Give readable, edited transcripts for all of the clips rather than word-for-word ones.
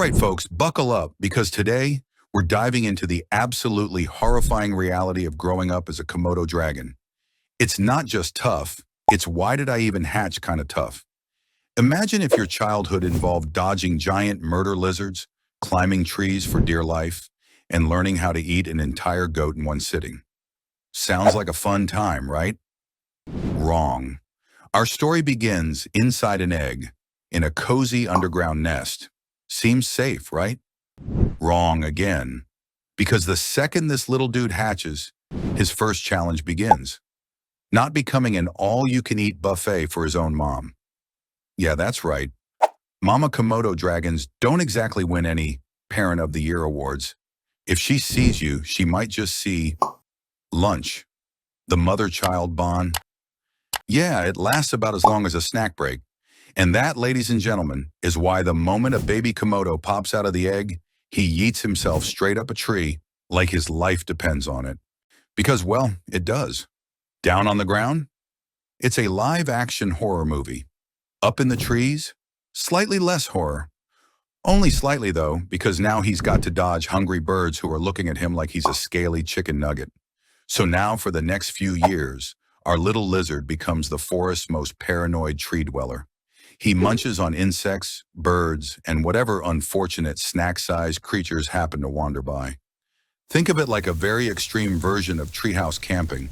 right, folks, buckle up because today we're diving into the absolutely horrifying reality of growing up as a Komodo dragon. It's not just tough, it's why did I even hatch kind of tough. Imagine if your childhood involved dodging giant murder lizards, climbing trees for dear life, and learning how to eat an entire goat in one sitting. Sounds like a fun time, right? Wrong. Our story begins inside an egg, in a cozy underground nest. Seems safe, right? Wrong again. Because the second this little dude hatches, his first challenge begins. Not becoming an all-you-can-eat buffet for his own mom. Yeah, that's right. Mama Komodo dragons don't exactly win any Parent of the Year awards. If she sees you, she might just see lunch. The mother-child bond. Yeah, it lasts about as long as a snack break. And that, ladies and gentlemen, is why the moment a baby Komodo pops out of the egg, he yeets himself straight up a tree like his life depends on it. Because, well, it does. Down on the ground? It's a live-action horror movie. Up in the trees? Slightly less horror. Only slightly, though, because now he's got to dodge hungry birds who are looking at him like he's a scaly chicken nugget. So now, for the next few years, our little lizard becomes the forest's most paranoid tree dweller. He munches on insects, birds, and whatever unfortunate snack-sized creatures happen to wander by. Think of it like a very extreme version of treehouse camping,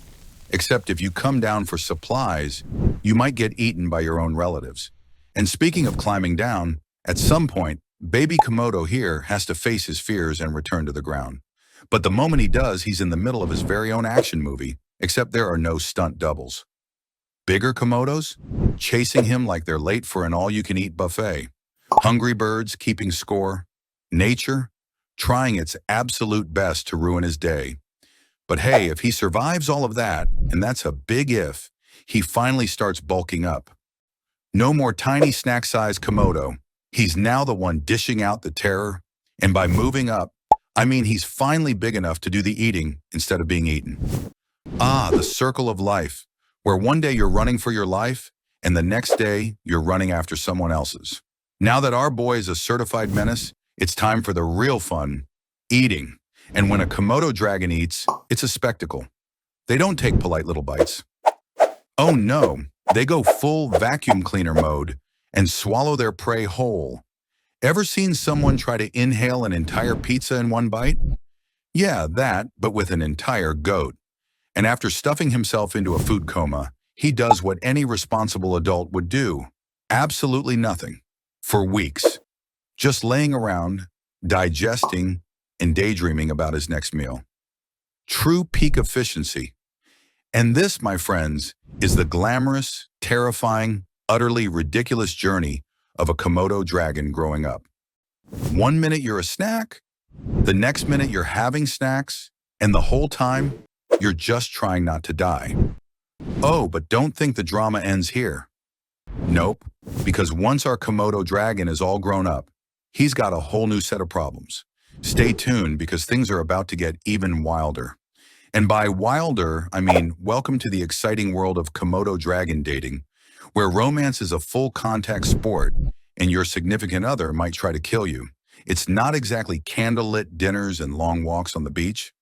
except if you come down for supplies, you might get eaten by your own relatives. And speaking of climbing down, at some point, baby Komodo here has to face his fears and return to the ground. But the moment he does, he's in the middle of his very own action movie, except there are no stunt doubles. Bigger Komodos? Chasing him like they're late for an all-you-can-eat buffet. Hungry birds keeping score. Nature trying its absolute best to ruin his day. But hey, if he survives all of that, and that's a big if, he finally starts bulking up. No more tiny snack-sized Komodo. He's now the one dishing out the terror. And by moving up, I mean he's finally big enough to do the eating instead of being eaten. Ah, the circle of life, where one day you're running for your life, and the next day you're running after someone else's. Now that our boy is a certified menace, it's time for the real fun, eating. And when a Komodo dragon eats, it's a spectacle. They don't take polite little bites. Oh no, they go full vacuum cleaner mode and swallow their prey whole. Ever seen someone try to inhale an entire pizza in one bite? Yeah, that, but with an entire goat. And after stuffing himself into a food coma, he does what any responsible adult would do. Absolutely nothing. For weeks. Just laying around, digesting, and daydreaming about his next meal. True peak efficiency. And this, my friends, is the glamorous, terrifying, utterly ridiculous journey of a Komodo dragon growing up. 1 minute you're a snack, the next minute you're having snacks, and the whole time, you're just trying not to die. Oh, but don't think the drama ends here. Nope, because once our Komodo dragon is all grown up, he's got a whole new set of problems. Stay tuned because things are about to get even wilder. And by wilder, I mean welcome to the exciting world of Komodo dragon dating, where romance is a full contact sport and your significant other might try to kill you. It's not exactly candlelit dinners and long walks on the beach.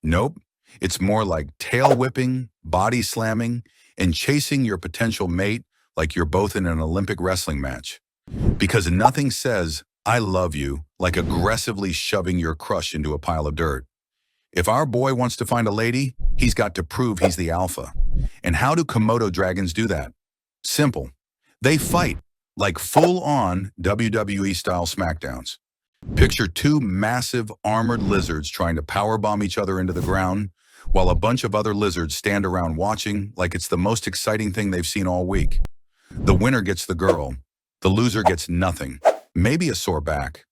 Nope. It's more like tail whipping, body slamming, and chasing your potential mate like you're both in an Olympic wrestling match. Because nothing says, I love you, like aggressively shoving your crush into a pile of dirt. If our boy wants to find a lady, he's got to prove he's the alpha. And how do Komodo dragons do that? Simple. They fight, like full-on WWE-style smackdowns. Picture two massive armored lizards trying to powerbomb each other into the ground, while a bunch of other lizards stand around watching like it's the most exciting thing they've seen all week. The winner gets the girl. The loser gets nothing. Maybe a sore back.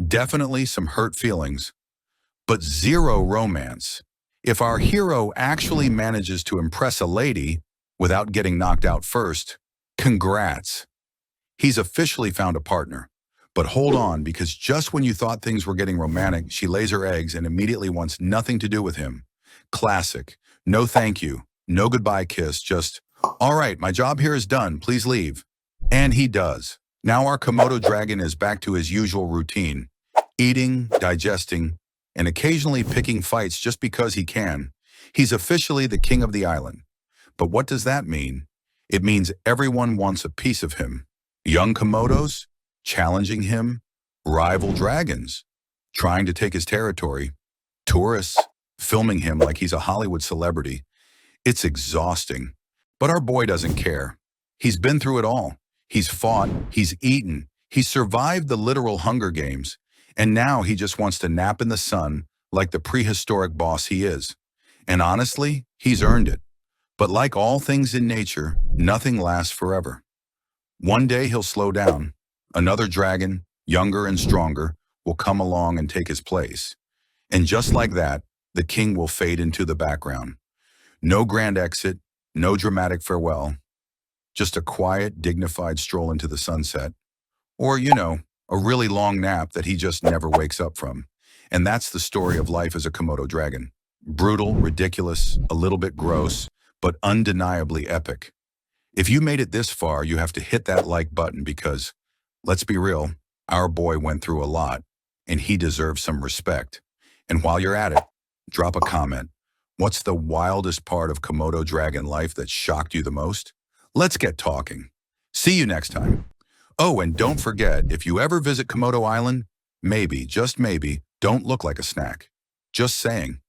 Definitely some hurt feelings. But zero romance. If our hero actually manages to impress a lady without getting knocked out first, congrats. He's officially found a partner. But hold on, because just when you thought things were getting romantic, she lays her eggs and immediately wants nothing to do with him. Classic. No thank you. No goodbye kiss. Just, all right, my job here is done. Please leave. And he does. Now our Komodo dragon is back to his usual routine, eating, digesting, and occasionally picking fights just because he can. He's officially the king of the island. But what does that mean? It means everyone wants a piece of him. Young Komodos challenging him, rival dragons trying to take his territory, tourists filming him like he's a Hollywood celebrity. It's exhausting. But our boy doesn't care. He's been through it all. He's fought, he's eaten, he's survived the literal Hunger Games, and now he just wants to nap in the sun like the prehistoric boss he is. And honestly, he's earned it. But like all things in nature, nothing lasts forever. One day he'll slow down. Another dragon, younger and stronger, will come along and take his place. And just like that, the king will fade into the background. No grand exit, no dramatic farewell, just a quiet, dignified stroll into the sunset. Or, a really long nap that he just never wakes up from. And that's the story of life as a Komodo dragon. Brutal, ridiculous, a little bit gross, but undeniably epic. If you made it this far, you have to hit that like button because, let's be real, our boy went through a lot, and he deserves some respect. And while you're at it, drop a comment. What's the wildest part of Komodo dragon life that shocked you the most? Let's get talking. See you next time. Oh, and don't forget, if you ever visit Komodo Island, maybe, just maybe, don't look like a snack. Just saying.